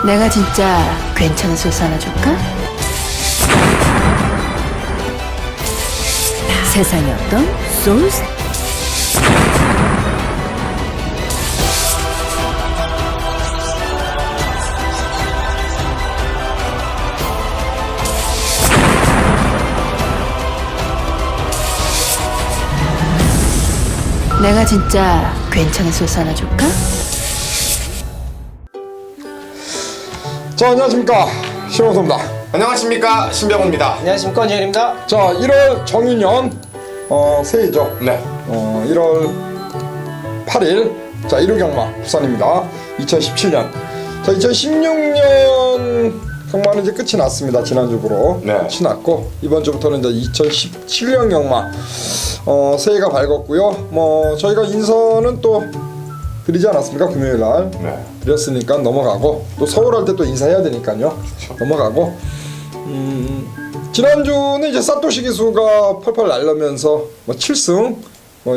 내가 진짜 괜찮은 소스 하나 줄까? 세상에 어떤 소스? 내가 진짜 괜찮은 소스 하나 줄까? 자, 안녕하십니까, 신원섭입니다. 안녕하십니까, 신병호입니다. 안녕하십니까, 권지현입니다. 자, 1월 정유년 새해죠. 네. 1월 8일 자, 1호 경마 부산입니다. 2017년. 자, 2016년 경마는 이제 끝이 났습니다. 지난주부로 네. 끝이 났고, 이번 주부터는 이제 2017년 경마 새해가 밝았고요. 뭐 저희가 인사는 또 드리지 않았습니까? 금요일 날 네. 드렸으니까 넘어가고, 또 서울 할 때 또 인사해야 되니까요. 넘어가고, 지난주는 이제 사토시 기수가 펄펄 날려면서 뭐 7승,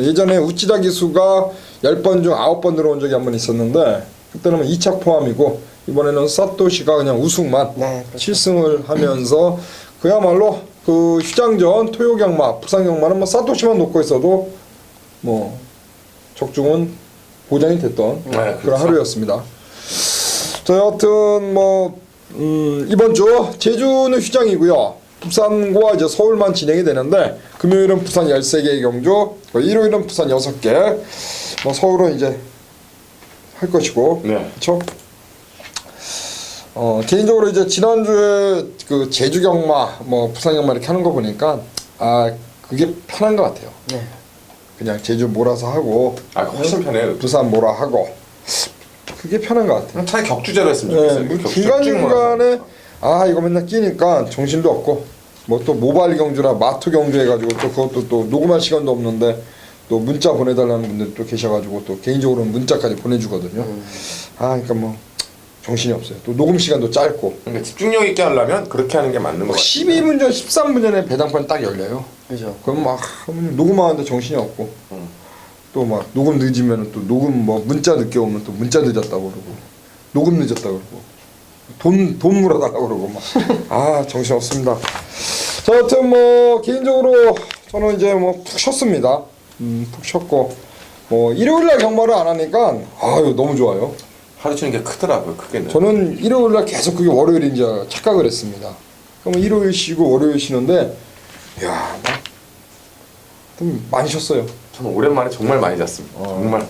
예전에 우찌다 기수가 10번 중 9번 들어온 적이 한 번 있었는데, 그때는 뭐 2착 포함이고, 이번에는 사토시가 그냥 우승만 네, 7승을 하면서 그야말로 그 휴장전 토요 경마, 부산 경마는 뭐 사토시만 놓고 있어도 뭐 적중은 보장이 됐던 네, 그런 그렇죠. 하루였습니다. 자, 여하튼 뭐 이번 주 제주는 휴장이고요. 부산과 이제 서울만 진행이 되는데, 금요일은 부산 13개의 경주, 일요일은 부산 6개, 뭐 서울은 이제 할 것이고, 네. 그렇죠? 개인적으로 이제 지난주에 그 제주 경마, 뭐 부산 경마 이렇게 하는 거 보니까 그게 편한 것 같아요. 네. 그냥 제주 몰아서 하고, 훨씬 편해요. 부산 몰아 하고, 그게 편한 것 같아요. 차라리 격주제로 했으면 네, 좋겠어요. 뭐 격주 중간중간에 이거 맨날 끼니까 정신도 없고, 뭐 또 모바일 경주나 마트 경주 해가지고 또 그것도 또 녹음할 시간도 없는데 또 문자 보내달라는 분들이 또 계셔가지고 또 개인적으로 문자까지 보내주거든요. 그러니까 뭐 정신이 없어요. 또 녹음 시간도 짧고. 그러니까 집중력 있게 하려면 그렇게 하는 게 맞는 거 같아요. 12분 전, 13분 전에 배당판 딱 열려요. 그죠. 그럼 막 녹음하는데 정신이 없고, 또 막 녹음 늦으면 또 녹음 뭐 문자 늦게 오면 또 문자 늦었다고 그러고, 녹음 늦었다고 그러고, 돈 물어달라고 그러고 막 정신 없습니다. 자, 여튼 뭐 개인적으로 저는 이제 뭐 푹 쉬었습니다. 푹 쉬었고, 뭐 일요일날 경마를 안 하니까 너무 좋아요. 하루 쉬는 게 크더라고요, 크게는. 저는 일요일날 계속 그게 월요일인 줄 착각을 했습니다. 그러면 일요일 쉬고 월요일 쉬는데, 이야, 좀 많이 쉬었어요. 저는 오랜만에 정말 많이 잤습니다. 정말.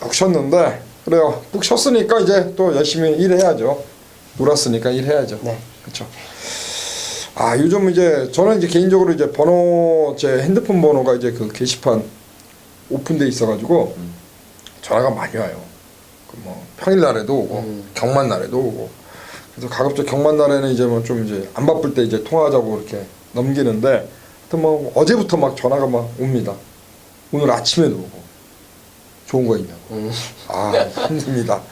푹 쉬었는데, 그래요. 푹 쉬었으니까 이제 또 열심히 일해야죠. 놀았으니까 일해야죠. 네. 그렇죠. 요즘 이제 저는 이제 개인적으로 이제 제 핸드폰 번호가 이제 그 게시판 오픈돼 있어가지고 전화가 많이 와요. 그 뭐 평일 날에도 오고 경만 날에도 오고. 그래서 가급적 경만 날에는 이제 뭐 좀 이제 안 바쁠 때 이제 통화하자고 이렇게 넘기는데, 하여튼 뭐 어제부터 막 전화가 막 옵니다. 오늘 아침에도 오고. 좋은 거 있냐고. 힘듭니다.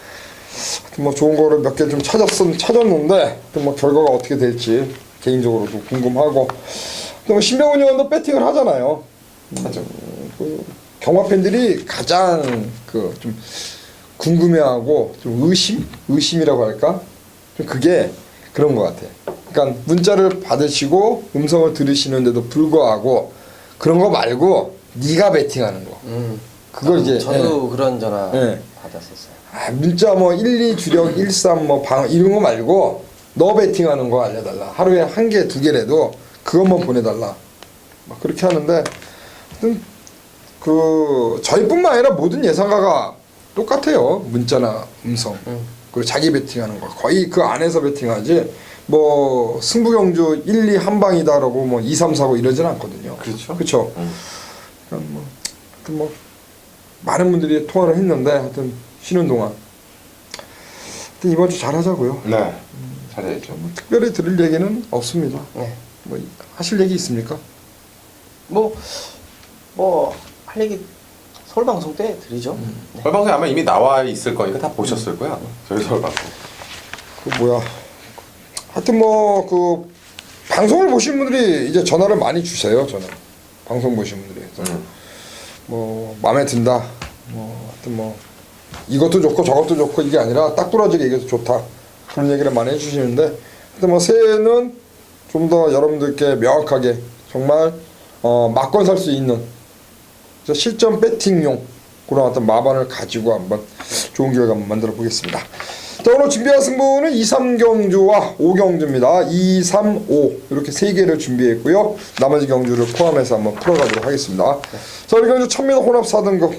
하여튼 뭐 좋은 거를 몇 개 좀 찾았는데, 하여튼 뭐 결과가 어떻게 될지 개인적으로도 궁금하고, 또 신병훈 의원도 배팅을 하잖아요. 하죠. 그 경마 팬들이 가장 그 좀 궁금해하고 좀 의심이라고 할까? 좀 그게 그런 것 같아. 그러니까 문자를 받으시고 음성을 들으시는데도 불구하고 그런 거 말고 네가 배팅하는 거. 그걸 이제 저도 그런 전화 네. 받았었어요. 문자 뭐 12 주력 13 뭐 방 이런 거 말고 너 배팅하는 거 알려달라. 하루에 한 개, 두 개라도 그것만 보내달라. 막 그렇게 하는데, 하여튼 그 저희뿐만 아니라 모든 예상가가 똑같아요. 문자나 음성. 그리고 자기 배팅하는 거 거의 그 안에서 배팅하지. 뭐 승부 경주 1, 2 한 방이다라고 뭐 2, 3, 4고 이러진 않거든요. 그렇죠. 그렇죠. 하여튼 뭐 많은 분들이 통화를 했는데, 하여튼 쉬는 동안 하여튼 이번 주 잘하자고요. 네. 잘해야죠. 뭐 특별히 들을 얘기는 없습니다. 네. 뭐 하실 얘기 있습니까? 할 얘기 서울 방송 때 드리죠. 네. 서울방송에 아마 이미 나와 있을 거니까 다 보셨을 거야. 저희 서울방송. 그 뭐야? 하여튼 뭐 그 방송을 보신 분들이 이제 전화를 많이 주세요. 저는 방송 보신 분들이. 그래서 뭐 마음에 든다. 뭐 하여튼 뭐 이것도 좋고 저것도 좋고 이게 아니라 딱 떨어지게 이게 좋다. 그런 얘기를 많이 해주시는데, 근데 뭐 새해는 좀 더 여러분들께 명확하게 정말 맞건 살 수 있는 실전 배팅용 그런 어떤 마반을 가지고 한번 좋은 결과 한번 만들어 보겠습니다. 자, 오늘 준비한 승부는 2, 3경주와 5경주입니다. 2, 3, 5 이렇게 3개를 준비했고요. 나머지 경주를 포함해서 한번 풀어가도록 하겠습니다. 자, 우리 경주 1000m 혼합 4등급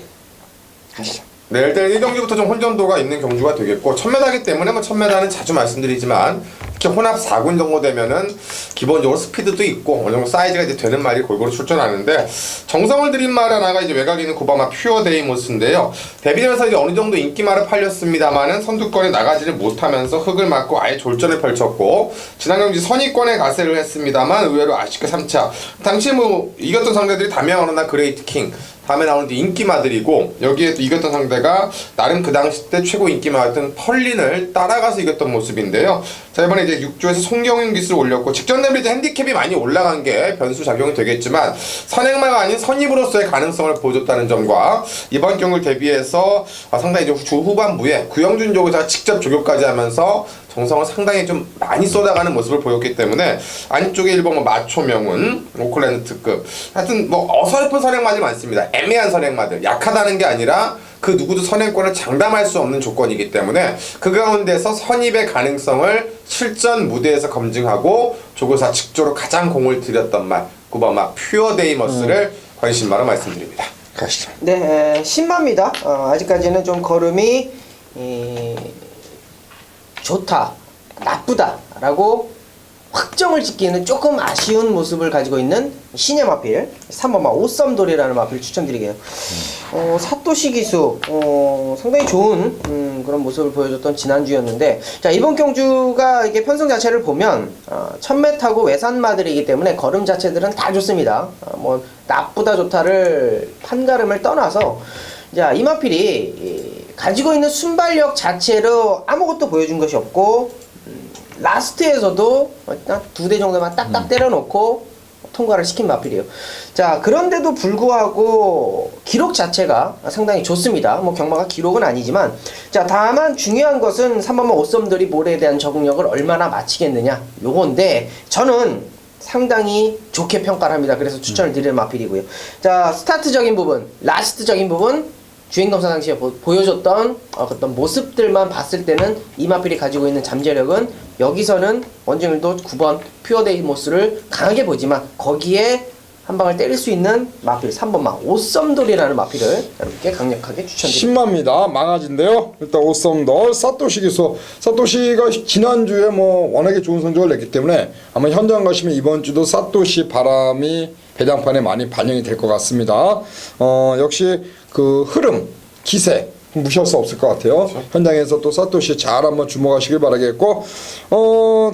가시죠. 네, 일단 1경주부터 좀 혼전도가 있는 경주가 되겠고 1000m이기 때문에 뭐 1000m는 자주 말씀드리지만 특히 혼합 4군 정도 되면은 기본적으로 스피드도 있고 어느 정도 사이즈가 이제 되는 말이 골고루 출전하는데 정성을 들인 말 하나가 이제 외곽에 있는 구바마 퓨어 데이모스인데요. 데뷔전에서 이제 어느 정도 인기말을 팔렸습니다만은 선두권에 나가지를 못하면서 흙을 맞고 아예 졸전을 펼쳤고 지난 경기 선의권에 가세를 했습니다만 의외로 아쉽게 3차 당시 뭐 이겼던 상대들이 다미앙어나 그레이트 킹 다음에 나오는 인기마들이고 여기에 또 이겼던 상대가 나름 그 당시 때 최고 인기마였던 펄린을 따라가서 이겼던 모습인데요. 자, 이번에 이제 6주에서 송경윤 기수를 올렸고 직전 대비 이제 핸디캡이 많이 올라간 게 변수 작용이 되겠지만 선행마가 아닌 선입으로서의 가능성을 보여줬다는 점과 이번 경기를 대비해서 상당히 이제 주 후반부에 구영준 조교사가 직접 조교까지 하면서 정성을 상당히 좀 많이 쏟아가는 모습을 보였기 때문에 안쪽에 일본 뭐 마초명운, 오클랜드 특급 하여튼 뭐 어설픈 선행마들이 많습니다. 애매한 선행마들 약하다는 게 아니라 그 누구도 선행권을 장담할 수 없는 조건이기 때문에 그 가운데서 선입의 가능성을 실전 무대에서 검증하고 조교사 측조로 가장 공을 들였던 말 구바마 퓨어 데이머스를 관심마로 말씀드립니다. 가시죠. 네, 신마입니다. 아직까지는 좀 걸음이 좋다, 나쁘다라고 확정을 짓기에는 조금 아쉬운 모습을 가지고 있는 신의 마필 3번마 오썸돌이라는 마필 추천드리게요. 사토시 기수 상당히 좋은 그런 모습을 보여줬던 지난주였는데 자 이번 경주가 이게 편성 자체를 보면 1000m하고 외산마들이기 때문에 걸음 자체들은 다 좋습니다. 뭐 나쁘다 좋다를 판가름을 떠나서 자 이 마필이 가지고 있는 순발력 자체로 아무것도 보여준 것이 없고 라스트에서도 두 대 정도만 딱딱 때려놓고 통과를 시킨 마필이에요. 자 그런데도 불구하고 기록 자체가 상당히 좋습니다. 뭐 경마가 기록은 아니지만 자 다만 중요한 것은 3번마 오썸들이 볼에 대한 적응력을 얼마나 마치겠느냐 요건데 저는 상당히 좋게 평가를 합니다. 그래서 추천을 드리는 마필이고요. 자 스타트적인 부분, 라스트적인 부분 주행검사 당시에 보여줬던 어떤 모습들만 봤을 때는 이 마필이 가지고 있는 잠재력은 여기서는 원정일도 9번 퓨어데이모스를 강하게 보지만 거기에 한 방을 때릴 수 있는 마필 3번마 오썸돌이라는 마필을 여러분께 강력하게 추천드립니다. 10마입니다. 망아지인데요. 일단 오썸돌 사토시 기수. 사토시가 지난주에 뭐 워낙에 좋은 성적을 냈기 때문에 아마 현장 가시면 이번 주도 사토시 바람이 배당판에 많이 반영이 될 것 같습니다. 역시 그 흐름, 기세 무시할 수 없을 것 같아요. 그렇죠. 현장에서 또 사토시 잘 한번 주목하시길 바라겠고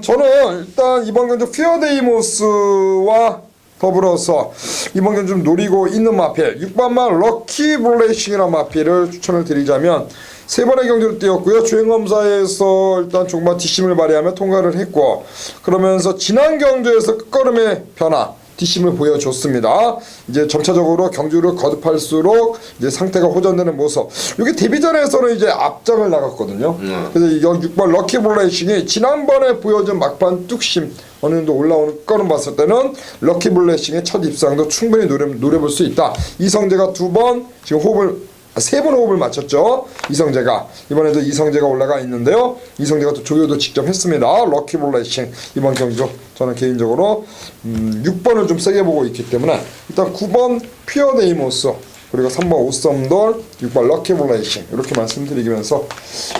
저는 일단 이번 경주 퓨어데이모스와 더불어서 이번 경주 좀 노리고 있는 마필 6번마 럭키 블레이싱이라는 마필을 추천을 드리자면 세 번의 경주를 뛰었고요. 주행검사에서 일단 종반 뒷심을 발휘하며 통과를 했고 그러면서 지난 경주에서 끝걸음의 변화 뒷심을 보여줬습니다. 이제 점차적으로 경주를 거듭할수록 이제 상태가 호전되는 모습. 이게 데뷔전에서는 이제 앞장을 나갔거든요. 그래서 이 6번 럭키 블레이싱이 지난번에 보여준 막판 뚝심 어느 정도 올라오는 거는 봤을 때는 럭키 블레이싱의 첫 입상도 충분히 노려볼 수 있다. 이성재가 두 번 지금 세 번 호흡을 맞췄죠. 이성재가 이번에도 이성재가 올라가 있는데요. 이성재가 또 조교도 직접 했습니다. 럭키 블레이싱 이번 경기도 저는 개인적으로 6번을 좀 세게 보고 있기 때문에 일단 9번 퓨어데이모스 그리고 3번 오썸돌 6번 럭키 블레이싱 이렇게 말씀드리면서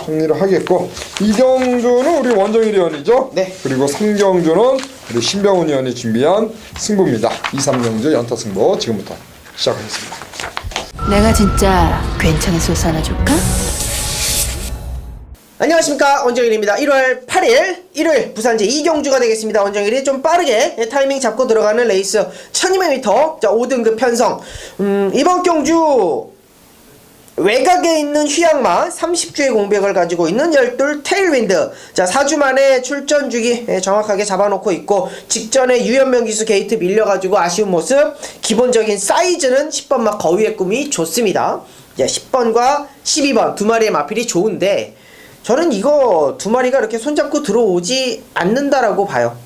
정리를 하겠고 이 경주는 우리 원정일 위원이죠. 네. 그리고 3경주는 우리 신병훈 위원이 준비한 승부입니다. 2, 3경주 연타 승부 지금부터 시작하겠습니다. 내가 진짜 괜찮은 소스 하나 줄까? 안녕하십니까 원정일입니다. 1월 8일 일요일 부산제 2경주가 되겠습니다. 원정일이 좀 빠르게 타이밍 잡고 들어가는 레이스 1200m 자 5등급 편성 이번 경주 외곽에 있는 휘양마 30주의 공백을 가지고 있는 열둘 테일윈드 자 4주 만에 출전 주기 정확하게 잡아놓고 있고 직전에 유현명 기수 게이트 밀려가지고 아쉬운 모습 기본적인 사이즈는 10번마 거위의 꿈이 좋습니다. 자 10번과 12번 두 마리의 마필이 좋은데 저는 이거 두 마리가 이렇게 손잡고 들어오지 않는다라고 봐요.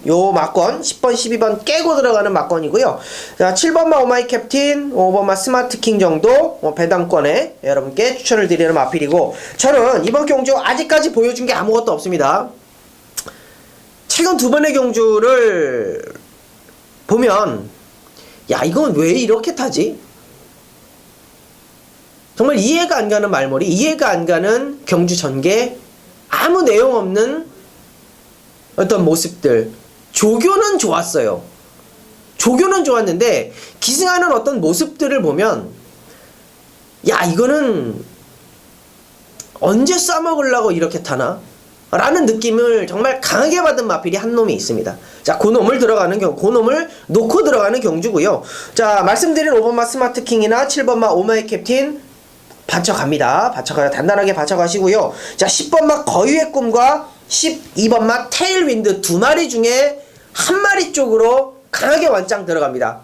요 막건 10번 12번 깨고 들어가는 막건이고요. 자, 7번마 오마이 캡틴, 5번마 스마트 킹 정도 배당권에 여러분께 추천을 드리는 마필이고, 저는 이번 경주 아직까지 보여준 게 아무것도 없습니다. 최근 두 번의 경주를 보면 야, 이건 왜 이렇게 타지? 정말 이해가 안 가는 말머리, 이해가 안 가는 경주 전개, 아무 내용 없는 어떤 모습들. 조교는 좋았어요. 조교는 좋았는데 기승하는 어떤 모습들을 보면 야, 이거는 언제 싸먹으려고 이렇게 타나? 라는 느낌을 정말 강하게 받은 마필이 한 놈이 있습니다. 자, 그놈을 그놈을 놓고 들어가는 경주고요. 자, 말씀드린 5번마 스마트 킹이나 7번마 오마이 캡틴 받쳐갑니다. 단단하게 받쳐가시고요. 자, 10번마 거유의 꿈과 12번마 테일윈드 두 마리 중에 한 마리 쪽으로 강하게 완짱 들어갑니다.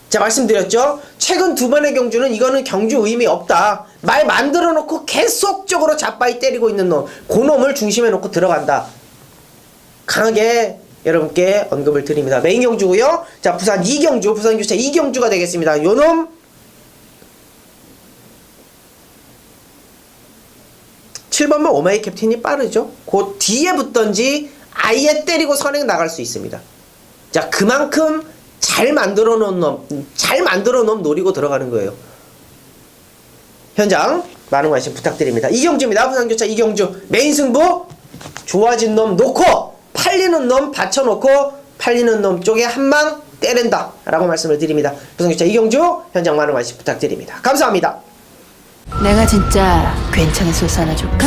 자, 말씀드렸죠? 최근 두 번의 경주는 이거는 경주 의미 없다. 말 만들어 놓고 계속적으로 잡바이 때리고 있는 놈. 그 놈을 중심에 놓고 들어간다. 강하게 여러분께 언급을 드립니다. 메인 경주고요. 자, 부산 교차 2경주가 되겠습니다. 요놈 7번만 오마이 캡틴이 빠르죠. 그 뒤에 붙던지 아예 때리고 선행 나갈 수 있습니다. 자, 그만큼 잘 만들어 놓은 놈 노리고 들어가는 거예요. 현장 많은 관심 부탁드립니다. 이경주입니다. 부산교차 이경주 메인 승부. 좋아진 놈 놓고 팔리는 놈 받쳐놓고 팔리는 놈 쪽에 한망 때린다 라고 말씀을 드립니다. 부산교차 이경주 현장 많은 관심 부탁드립니다. 감사합니다. 내가 진짜 괜찮은 소스 하나 줄까?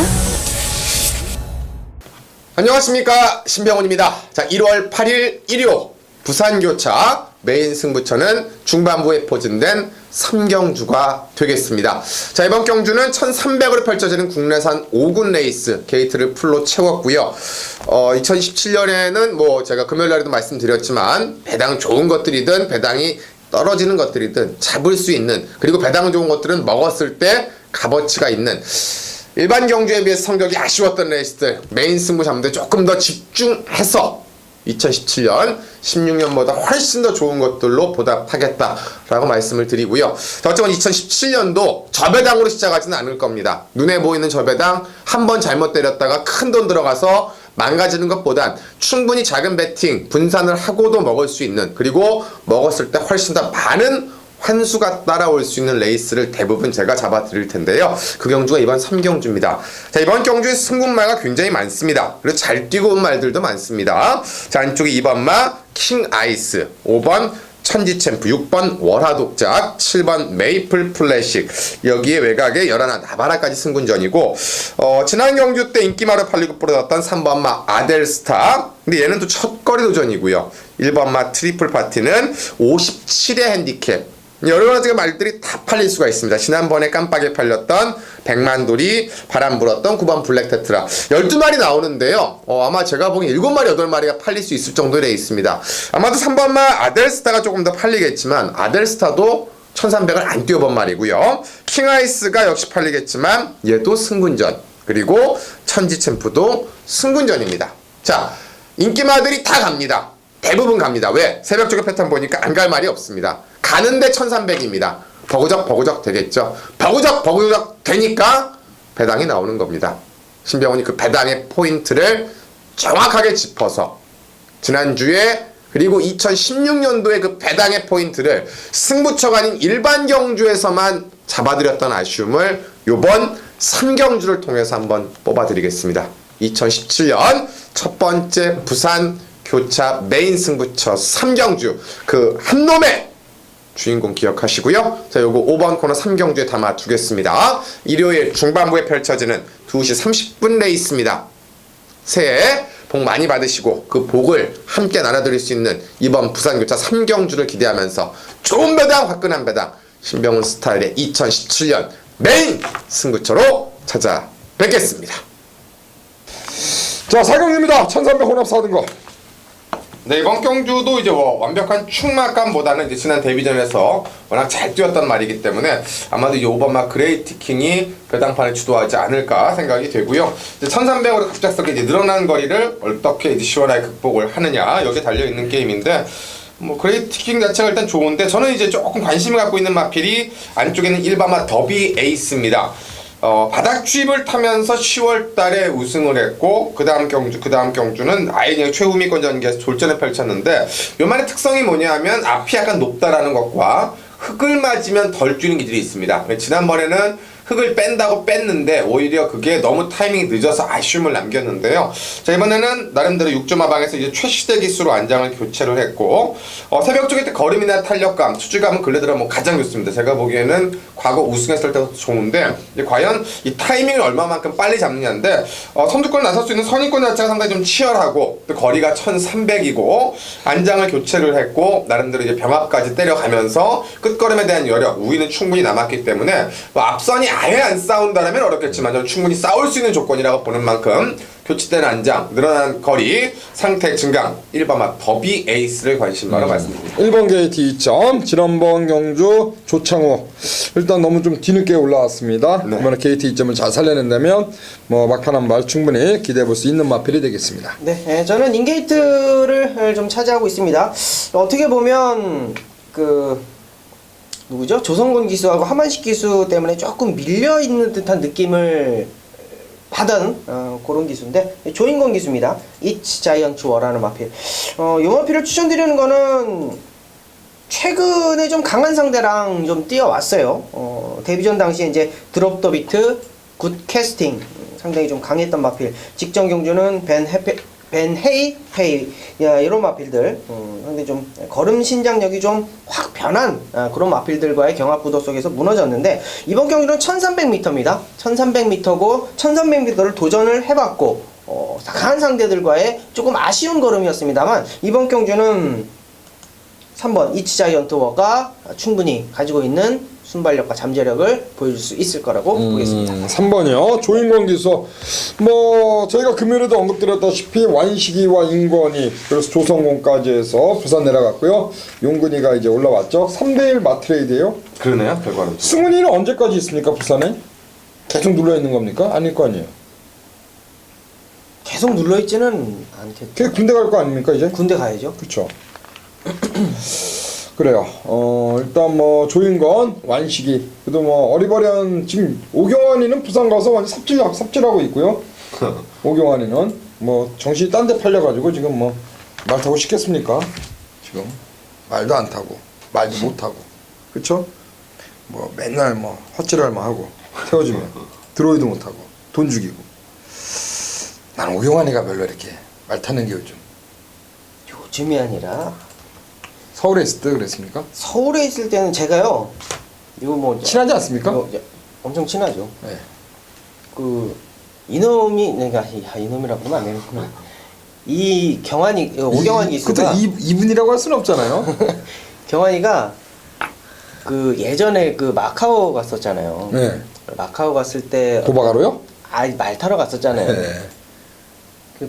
안녕하십니까, 신병훈입니다. 자, 1월 8일 일요 부산교차 메인 승부처는 중반부에 포진된 3경주가 되겠습니다. 자, 이번 경주는 1300으로 펼쳐지는 국내산 5군 레이스 게이트를 풀로 채웠고요. 2017년에는 뭐 제가 금요일날에도 말씀드렸지만 배당 좋은 것들이든 배당이 떨어지는 것들이든 잡을 수 있는, 그리고 배당 좋은 것들은 먹었을 때 값어치가 있는, 일반 경주에 비해서 성적이 아쉬웠던 레이스들 메인 승부 잡는데 조금 더 집중해서 2017년, 16년보다 훨씬 더 좋은 것들로 보답하겠다라고 말씀을 드리고요. 어쨌건 2017년도 저배당으로 시작하지는 않을 겁니다. 눈에 보이는 저배당 한 번 잘못 때렸다가 큰 돈 들어가서 망가지는 것보단 충분히 작은 베팅 분산을 하고도 먹을 수 있는, 그리고 먹었을 때 훨씬 더 많은 환수가 따라올 수 있는 레이스를 대부분 제가 잡아 드릴 텐데요. 그 경주가 이번 3경주입니다. 자, 이번 경주에 승분마가 굉장히 많습니다. 그리고 잘 뛰고 온 말들도 많습니다. 자, 안쪽에 2번마 킹 아이스, 5번 천지 챔프, 6번 월화 독작, 7번 메이플 플래식, 여기에 외곽에 11 나바라까지 승군전이고, 지난 경주 때 인기마로 팔리고 뿌려졌던 3번마 아델스타, 근데 얘는 또 첫거리 도전이고요. 1번마 트리플 파티는 57의 핸디캡, 여러 가지 말들이 다 팔릴 수가 있습니다. 지난번에 깜빡이 팔렸던 백만돌이, 바람 불었던 9번 블랙 테트라 12마리 나오는데요. 아마 제가 보기엔 7마리 8마리가 팔릴 수 있을 정도로 되어 있습니다. 아마도 3번마 아델스타가 조금 더 팔리겠지만 아델스타도 1300을 안 뛰어본 말이고요. 킹아이스가 역시 팔리겠지만 얘도 승군전, 그리고 천지챔프도 승군전입니다. 자, 인기마들이 다 갑니다. 대부분 갑니다. 왜? 새벽 쪽에 패턴 보니까 안 갈 말이 없습니다. 가는데 1300입니다. 버그적 되겠죠. 버그적 되니까 배당이 나오는 겁니다. 신병훈이 그 배당의 포인트를 정확하게 짚어서 지난주에, 그리고 2016년도에 그 배당의 포인트를 승부처가 아닌 일반 경주에서만 잡아드렸던 아쉬움을 요번 3경주를 통해서 한번 뽑아드리겠습니다. 2017년 첫 번째 부산 교차 메인 승부처 3경주 그 한 놈의 주인공 기억하시고요. 자, 요거 5번 코너 3경주에 담아 두겠습니다. 일요일 중반부에 펼쳐지는 2시 30분 레이스입니다. 새해 복 많이 받으시고 그 복을 함께 나눠드릴 수 있는 이번 부산교차 3경주를 기대하면서 좋은 배당, 화끈한 배당, 신병훈 스타일의 2017년 메인 승부처로 찾아뵙겠습니다. 자, 4경주입니다. 1300 혼합 4등거. 네, 이번 경주도 이제 완벽한 충막감보다는 이제 지난 데뷔전에서 워낙 잘 뛰었단 말이기 때문에 아마도 이 오버마 그레이트 킹이 배당판을 주도하지 않을까 생각이 되고요. 이제 1300으로 갑작스럽게 이제 늘어난 거리를 어떻게 이제 시원하게 극복을 하느냐 여기에 달려 있는 게임인데 뭐 그레이트 킹 자체가 일단 좋은데 저는 이제 조금 관심을 갖고 있는 마필이 안쪽에는 일바마 더비 에이스입니다. 바닥 주입을 타면서 10월 달에 우승을 했고 그 다음 경주는 아예 그냥 최후위권 전기에서 졸전을 펼쳤는데 요만의 특성이 뭐냐면 앞이 약간 높다라는 것과 흙을 맞으면 덜 뛰는 기질이 있습니다. 지난번에는 흙을 뺀다고 뺐는데 오히려 그게 너무 타이밍이 늦어서 아쉬움을 남겼는데요. 자, 이번에는 나름대로 6점 하방에서 이제 최시대 기수로 안장을 교체를 했고 새벽 쪽에 때 걸음이나 탄력감, 투지감은 근래 들어 뭐 가장 좋습니다. 제가 보기에는 과거 우승했을 때부터 좋은데 이제 과연 이 타이밍을 얼마만큼 빨리 잡느냐인데 선두권 나설 수 있는 선입권 자체가 상당히 좀 치열하고 또 거리가 1300이고 안장을 교체를 했고 나름대로 이제 병합까지 때려가면서 끝걸음에 대한 여력, 우위는 충분히 남았기 때문에 뭐 앞선이 아예 안 싸운다면 어렵겠지만 저는 충분히 싸울 수 있는 조건이라고 보는 만큼 교체된 안장, 늘어난 거리, 상태 증강, 1번마 더비 에이스를 관심바로 말씀드립니다. 1번 게이트 2점, 지난번 경주 조창호 일단 너무 좀 뒤늦게 올라왔습니다. 네. 이번에 게이트 2점을 잘 살려낸다면 뭐 막판 한 발 충분히 기대해 볼 수 있는 마필이 되겠습니다. 네, 저는 인게이트를 좀 차지하고 있습니다. 어떻게 보면 누구죠? 조성근 기수하고 하만식 기수 때문에 조금 밀려 있는 듯한 느낌을 받은 그런 기수인데 조인권 기수입니다. It's Giant War라는 마필. 이 마필을 추천드리는 거는 최근에 좀 강한 상대랑 좀 뛰어왔어요. 데뷔전 당시에 이제 드롭 더 비트, 굿 캐스팅 상당히 좀 강했던 마필. 직전 경주는 벤 헤이 이런 마필들 상당히 좀 걸음 신장력이 좀 확 변한 그런 마필들과의 경합 구도 속에서 무너졌는데 이번 경주는 1300m입니다. 1300m고 1300m를 도전을 해봤고 강한 상대들과의 조금 아쉬운 걸음이었습니다만 이번 경주는 3번 이치 자이언트 워가 충분히 가지고 있는 순발력과 잠재력을 보여줄 수 있을 거라고 보겠습니다. 3번이요. 조인권 기수. 뭐 저희가 금요일에도 언급드렸다시피 완식이와 인권이 그래서 조성곤까지 해서 부산 내려갔고요. 용근이가 이제 올라왔죠. 3대1 마트레이드예요. 그러네요, 결과는. 승훈이는 언제까지 있습니까, 부산에? 계속 눌러 있는 겁니까? 아닐 거 아니에요. 계속 눌러있지는 않겠죠. 걔 군대 갈 거 아닙니까 이제? 군대 가야죠. 그렇죠. 그래요. 일단 뭐 조인건, 완식이 그래도 뭐 어리버리한 지금 오경환이는 부산 가서 완전 삽질하고 있고요. 오경환이는 뭐 정신이 딴 데 팔려가지고 지금 뭐 말 타고 싶겠습니까? 지금 말도 안 타고 말도 못 타고 그렇죠? 뭐 맨날 뭐 헛질할만 하고 태워주면 들어오지도 못하고 돈 죽이고. 난 오경환이가 별로 이렇게 말 타는 게 요즘이 아니라 서울에 있을 때 그랬습니까? 서울에 있을 때는 제가요 이거 뭐 친하지 않습니까? 엄청 친하죠. 네. 이놈이 내가 이놈이라고 하면 안 되겠구나. 이 경환이 오경환 기수가 그때 이분이라고 할 수는 없잖아요. 경환이가 예전에 마카오 갔었잖아요. 네. 마카오 갔을 때 도박하러요? 말 타러 갔었잖아요. 네.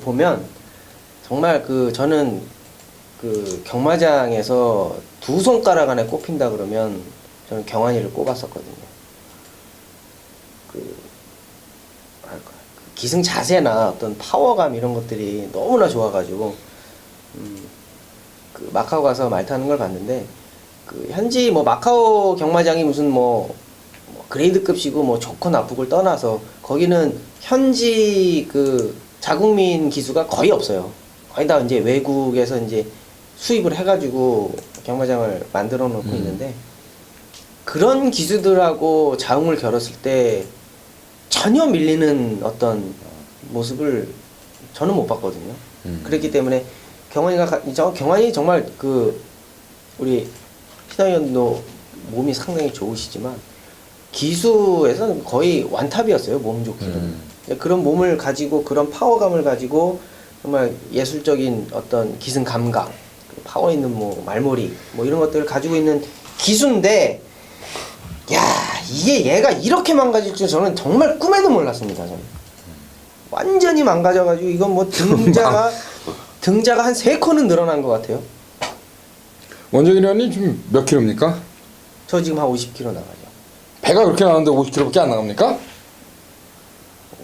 보면 정말 저는 경마장에서 두 손가락 안에 꼽힌다 그러면 저는 경환이를 꼽았었거든요. 기승 자세나 어떤 파워감 이런 것들이 너무나 좋아가지고 마카오 가서 말 타는 걸 봤는데 현지 마카오 경마장이 무슨 그레이드급이고 좋고 나쁘고를 떠나서 거기는 현지 자국민 기수가 거의 없어요. 거의 다 이제 외국에서 이제 수입을 해가지고 경마장을 만들어 놓고 있는데 그런 기수들하고 자웅을 겨뤘을 때 전혀 밀리는 어떤 모습을 저는 못 봤거든요. 그렇기 때문에 경환이 정말 우리 신하위원도 몸이 상당히 좋으시지만 기수에서는 거의 완탑이었어요. 몸 좋기는. 그런 몸을 가지고 그런 파워감을 가지고 정말 예술적인 어떤 기승 감각, 파워 있는 말머리 이런 것들을 가지고 있는 기수인데 이게 얘가 이렇게 망가질 줄 저는 정말 꿈에도 몰랐습니다. 저는 완전히 망가져가지고 이건 등자가 등자가 한 3콘은 늘어난 것 같아요. 원정이라니 지금 몇 킬로입니까? 저 지금 한 50kg 나가죠. 배가 그렇게 나가는데 50킬로밖에 안 나갑니까?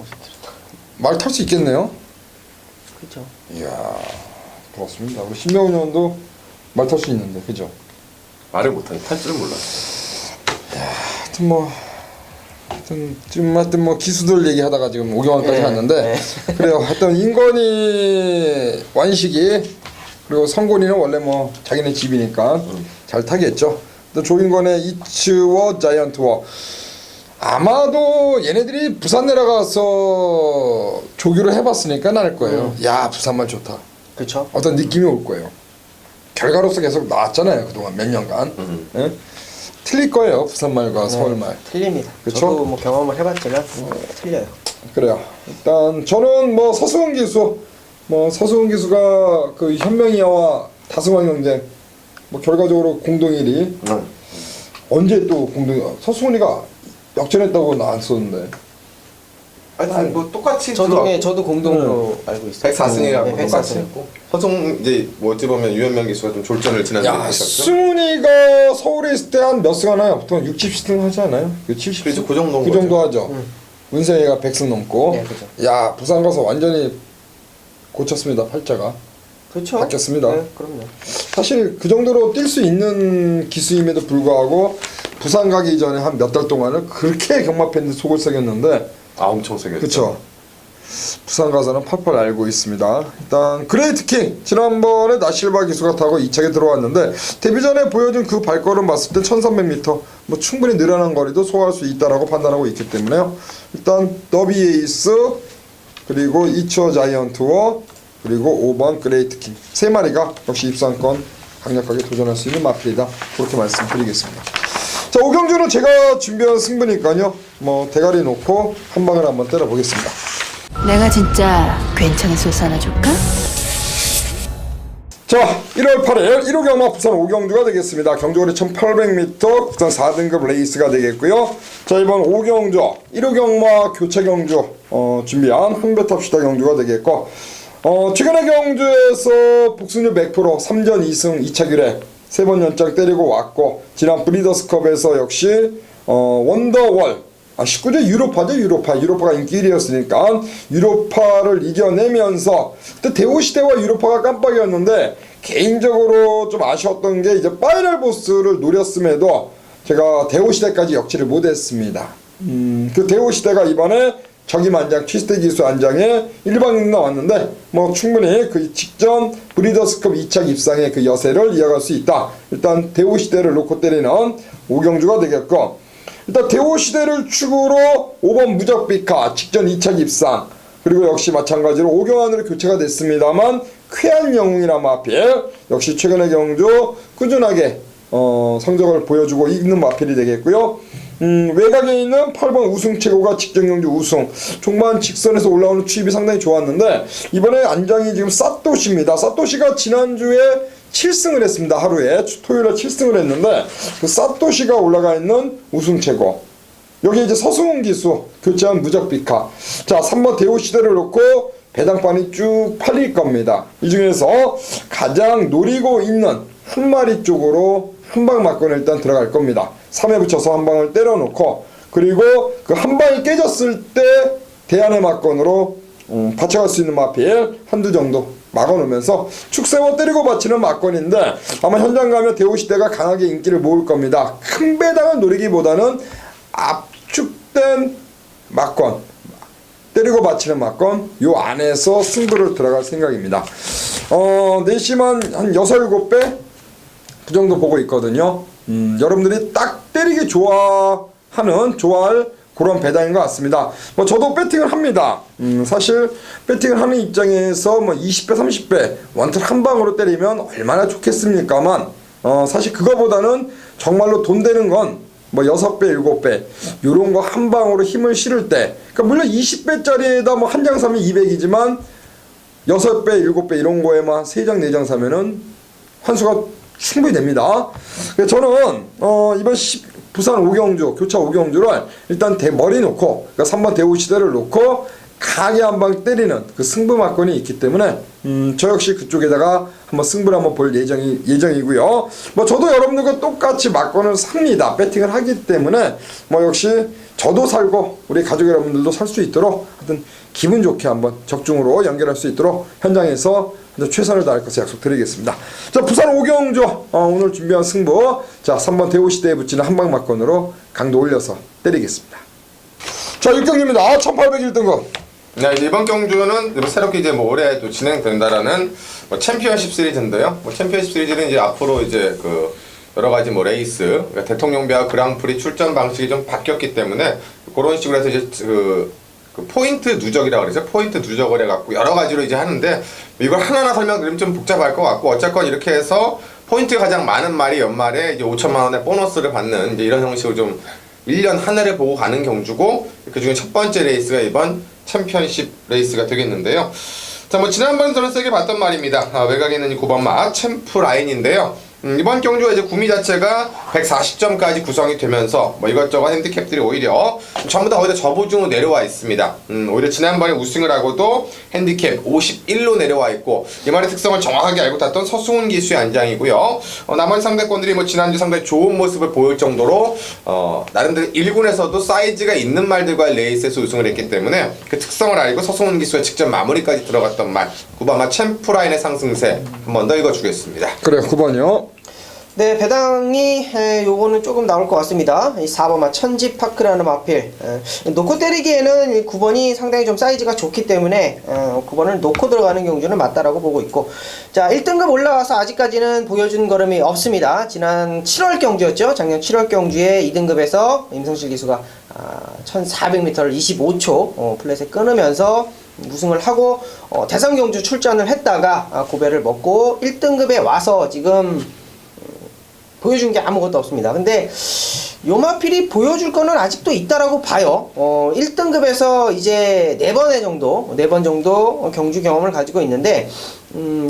50kg. 말 탈 수 있겠네요. 그렇죠. 이야, 부럽습니다. 우리 신명훈 의원도 말 탈 수 있는데, 그죠? 말을 못하니 탈 줄은 몰랐어. 하여튼 뭐 기수들 얘기하다가 지금 오경환까지 네, 갔는데 네. 그래요. 하여튼 인건이 완식이 그리고 성곤이는 원래 뭐 자기네 집이니까 잘 타겠죠. 또 조인건의 이츠워 자이언트워 아마도 얘네들이 부산 내려가서 조교를 해봤으니까 나을 거예요. 야 부산말 좋다. 그렇죠. 어떤 느낌이 올 거예요. 결과로서 계속 나왔잖아요. 그동안 몇 년간. 예? 틀릴 거예요. 부산말과 서울말. 틀립니다. 그쵸? 저도 뭐 경험을 해봤지만 틀려요. 그래요. 일단 저는 뭐 서수원 기수, 서수원 기수가 그 현명이와 다승왕 경쟁, 뭐 결과적으로 공동 1위. 언제 또 공동? 서수원이가 역전했다고 나왔었는데. 아니 뭐 똑같이 저도 저도 공동으로 알고 있어요. 104승이라고 네, 똑같이 104승. 했고 서송 이제 뭐 어찌 보면 유현명 기수가 좀 졸전을 지난 적이 야, 있었죠. 승훈이가 서울에 있을 때 한 몇 승 하나요? 보통 60승 하지 않아요? 70승? 그렇죠, 그 정도인 그 정도 거죠. 하죠. 문세이가 100승 넘고. 네, 그죠. 야, 부산 가서 완전히 고쳤습니다. 팔자가. 그렇죠. 바뀌었습니다. 네, 그럼요. 사실 그 정도로 뛸 수 있는 기수임에도 불구하고 부산 가기 전에 한 몇 달 동안은 그렇게 경마 팬들 속을 썩였는데 엄청 세게. 그쵸. 부산 가서는 펄펄 알고 있습니다. 일단 그레이트 킹 지난번에 나실바 기수가 타고 2차에 들어왔는데 데뷔전에 보여준 그 발걸음 봤을 때 1300m 뭐 충분히 늘어난 거리도 소화할 수 있다라고 판단하고 있기 때문에요. 일단 더비 에이스 그리고 이츠워 자이언트워 그리고 5번 그레이트 킹 세 마리가 역시 입상권 강력하게 도전할 수 있는 마필이다. 그렇게 말씀드리겠습니다. 자, 오경주는 제가 준비한 승부니까요. 뭐 대가리 놓고 한 방을 한번 때려보겠습니다. 내가 진짜 괜찮은 소스 하나 줄까? 자, 1월 8일 1호 경마 부산 오경주가 되겠습니다. 경주거리 1800m 부산 4등급 레이스가 되겠고요. 자, 이번 오경주 1호 경마 교체 경주 준비한 흥배탑시다 경주가 되겠고 최근에 경주에서 복승률 100% 3전 2승 2차 규례 3번 연장 때리고 왔고 지난 브리더스컵에서 역시 원더월 19조 유로파죠. 유로파가 인기 1위였으니까 유로파를 이겨내면서 그때 대우시대와 유로파가 깜빡이었는데 개인적으로 좀 아쉬웠던 게 이제 파이널 보스를 노렸음에도 제가 대우시대까지 역치를 못했습니다. 그 대우시대가 이번에 적임 안장 트위스트 기수 안장에 1박 나왔는데 뭐 충분히 그 직전 브리더스컵 2차 입상의 그 여세를 이어갈 수 있다. 일단 대우시대를 놓고 때리는 오경주가 되겠고 일단 대우시대를 축으로 5번 무적비카 직전 2차 입상 그리고 역시 마찬가지로 오경환으로 교체가 됐습니다만 쾌한 영웅이란 마필 역시 최근의 경주 꾸준하게 성적을 보여주고 있는 마필이 되겠고요. 외곽에 있는 8번 우승최고가 직전 경주 우승 종반 직선에서 올라오는 추입이 상당히 좋았는데 이번에 안장이 지금 사토시입니다. 사토시가 지난주에 7승을 했습니다. 하루에 토요일에 7승을 했는데 그 사토시가 올라가 있는 우승최고 여기 이제 서승훈 기수 교체한 무적비카 자 3번 대우시대를 놓고 배당판이 쭉 팔릴 겁니다. 이 중에서 가장 노리고 있는 한 마리 쪽으로 한 방 맞고는 일단 들어갈 겁니다. 3회 붙여서 한 방을 때려놓고 그리고 그 한 방이 깨졌을 때 대안의 막건으로 받쳐갈 수 있는 마필 한두 정도 막아놓으면서 축세워 때리고 받치는 막건인데 아마 현장 가면 대우시대가 강하게 인기를 모을 겁니다. 큰 배당을 노리기보다는 압축된 막건 때리고 받치는 막건 요 안에서 승부를 들어갈 생각입니다. 내심한 한 6, 7배 그 정도 보고 있거든요. 여러분들이 딱 때리기 좋아할 그런 배당인 것 같습니다. 뭐 저도 배팅을 합니다. 사실 배팅을 하는 입장에서 뭐 20배, 30배 원틀 한 방으로 때리면 얼마나 좋겠습니까만 사실 그거보다는 정말로 돈 되는 건 뭐 6배, 7배 요런 거 한 방으로 힘을 실을 때 그러니까 물론 20배짜리에다 뭐 한 장 사면 200이지만 6배, 7배 이런 거에만 3장, 4장 사면은 환수가 충분히 됩니다. 그래서 저는 이번 부산 오경주 교차 오경주를 일단 머리 놓고 그러니까 3번 대우시대를 놓고 강하게 한 방 때리는 그 승부만권이 있기 때문에 저 역시 그쪽에다가 한번 승부를 한번 볼 예정이고요. 뭐 저도 여러분들과 똑같이 막권을 삽니다. 배팅을 하기 때문에 뭐 역시 저도 살고 우리 가족 여러분들도 살 수 있도록 하여튼 기분 좋게 한번 적중으로 연결할 수 있도록 현장에서 최선을 다할 것을 약속드리겠습니다. 자, 부산 오경조 오늘 준비한 승부, 자 3번 대오시대에 붙이는 한방 막권으로 강도 올려서 때리겠습니다. 자, 6경기입니다. 1801등급. 네, 이번 경주는 새롭게 이제 뭐 올해 또 진행된다라는 뭐 챔피언십 시리즈인데요. 뭐 챔피언십 시리즈는 이제 앞으로 이제 그 여러 가지 뭐 레이스, 그러니까 대통령배와 그랑프리 출전 방식이 좀 바뀌었기 때문에 그런 식으로 해서 이제 그 포인트 누적이라고 그러죠. 포인트 누적을 해갖고 여러 가지로 이제 하는데 이걸 하나하나 설명드리면 좀 복잡할 것 같고, 어쨌건 이렇게 해서 포인트가 가장 많은 말이 연말에 이제 5천만 원의 보너스를 받는 이제 이런 형식으로 좀 1년 한 해를 보고 가는 경주고, 그 중에 첫 번째 레이스가 이번 챔피언십 레이스가 되겠는데요. 자, 뭐 지난번 저는 세게 봤던 말입니다. 외곽에 있는 이 9번마 챔프 라인인데요. 이번 경주가 이제 구미 자체가 140점까지 구성이 되면서 뭐 이것저것 핸디캡들이 오히려 전부 다 오히려 저보중으로 내려와 있습니다. 오히려 지난번에 우승을 하고도 핸디캡 51로 내려와 있고, 이 말의 특성을 정확하게 알고 탔던 서승훈 기수의 안장이고요. 나머지 상대권들이 뭐 지난주 상당히 좋은 모습을 보일 정도로 나름대로 1군에서도 사이즈가 있는 말들과의 레이스에서 우승을 했기 때문에 그 특성을 알고 서승훈 기수의 직접 마무리까지 들어갔던 말, 9번마 챔프라인의 상승세 한 번 더 읽어주겠습니다. 그래요, 9번이요. 네, 배당이 요거는 조금 나올 것 같습니다. 이 4번마 천지파크라는 마필, 놓고 때리기에는 이 9번이 상당히 좀 사이즈가 좋기 때문에 9번을 놓고 들어가는 경주는 맞다라고 보고 있고, 자 1등급 올라와서 아직까지는 보여준 걸음이 없습니다. 지난 7월 경주였죠. 작년 7월 경주에 2등급에서 임성실 기수가 1400m를 25초 플랫에 끊으면서 우승을 하고 대선 경주 출전을 했다가 고배를 먹고 1등급에 와서 지금 보여준 게 아무것도 없습니다. 근데 요마필이 보여줄 거는 아직도 있다라고 봐요. 1등급에서 이제 4번 정도 경주 경험을 가지고 있는데,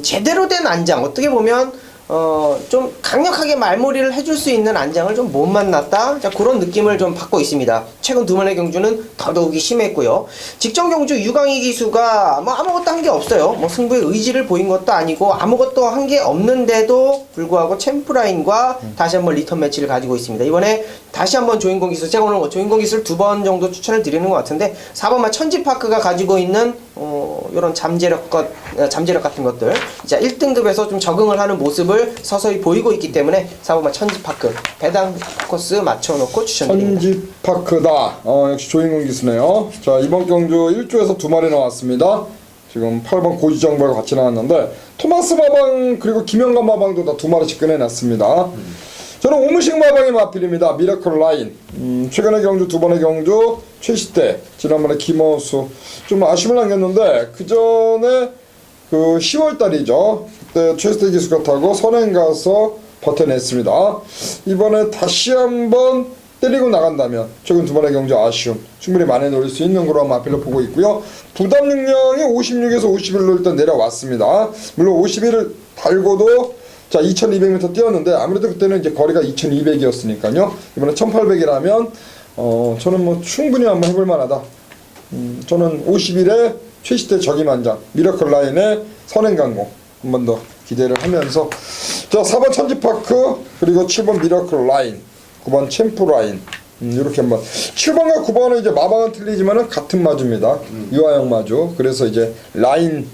제대로 된 안장, 어떻게 보면 좀 강력하게 말몰이를 해줄 수 있는 안장을 좀 못 만났다, 자, 그런 느낌을 좀 받고 있습니다. 최근 두 번의 경주는 더더욱이 심했고요. 직전 경주 유강희 기수가 뭐 아무것도 한 게 없어요. 뭐 승부의 의지를 보인 것도 아니고 아무것도 한 게 없는데도 불구하고 챔프라인과 다시 한번 리턴 매치를 가지고 있습니다. 이번에 다시 한번 조인공 기수, 제가 오늘 조인공 기수를 2번 정도 추천을 드리는 것 같은데, 4번마 천지파크가 가지고 있는 이런 잠재력 같은 것들, 자 1등급에서 좀 적응을 하는 모습을 서서히 보이고 있기 때문에 4번마 천지파크 배당 코스 맞춰놓고 추천드립니다. 천지파크다. 역시 조인공 기수네요. 자, 이번 경주 1조에서 2마리 나왔습니다. 지금 8번 고지정보가 같이 나왔는데, 토마스 마방 그리고 김영관 마방도 다 2마리씩 꺼내놨습니다. 저는 오무식 마방의 마필입니다. 미라클 라인. 최근의 경주, 2번의 경주 최시대, 지난번에 김어수 좀 아쉬움을 남겼는데, 그 전에 그 10월달이죠. 그때 최시대 기수가 타고 선행 가서 버텨냈습니다. 이번에 다시 한번 때리고 나간다면 최근 2번의 경주 아쉬움 충분히 많이 노릴 수 있는 거로 마필로 보고 있고요. 부담 능력이 56에서 51로 일단 내려왔습니다. 물론 51을 달고도 자 2200m 뛰었는데, 아무래도 그때는 이제 거리가 2200이었으니까요. 이번에 1800이라면 저는 뭐 충분히 한번 해볼 만하다. 저는 51에 최시대 적임한장 미라클 라인의 선행강공 한 번 더 기대를 하면서, 자 4번 천지파크 그리고 7번 미라클 라인, 9번 챔프 라인, 이렇게 한번 7번과 9번은 이제 마방은 틀리지만은 같은 마주입니다. 유아형 마주. 그래서 이제 라인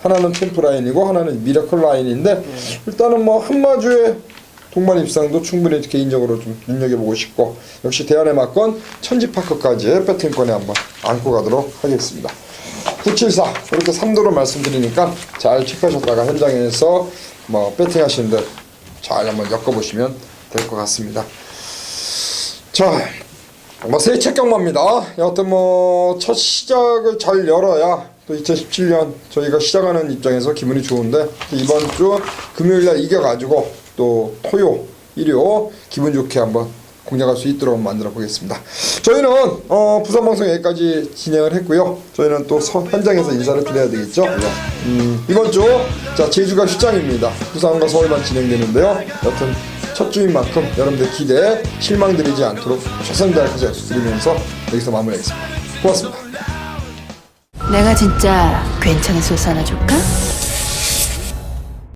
하나는 챔프 라인이고 하나는 미라클 라인인데, 일단은 뭐 한 마주에 동반 입상도 충분히 개인적으로 좀 눈여겨보고 싶고, 역시 대안의 막건 천지파크까지 배팅권에 한번 안고 가도록 하겠습니다. 974 이렇게 3도로 말씀드리니까 잘 체크하셨다가 현장에서 뭐 배팅 하시는데 잘 한번 엮어보시면 될 것 같습니다. 자, 뭐 새해 첫 경마입니다. 여하튼 뭐 첫 시작을 잘 열어야 또 2017년 저희가 시작하는 입장에서 기분이 좋은데, 이번 주 금요일날 이겨가지고 또 토요, 일요 기분 좋게 한번 공략할 수 있도록 만들어 보겠습니다. 저희는 부산방송 여기까지 진행을 했고요. 저희는 또 현장에서 인사를 드려야 되겠죠. 이번 주 자 제주가 휴장입니다. 부산과 서울만 진행되는데요. 여튼 첫 주인 만큼 여러분들 기대에 실망드리지 않도록 최선을 다할 것을 약속드리면서 여기서 마무리하겠습니다. 고맙습니다. 내가 진짜 괜찮은 소스 하나 줄까?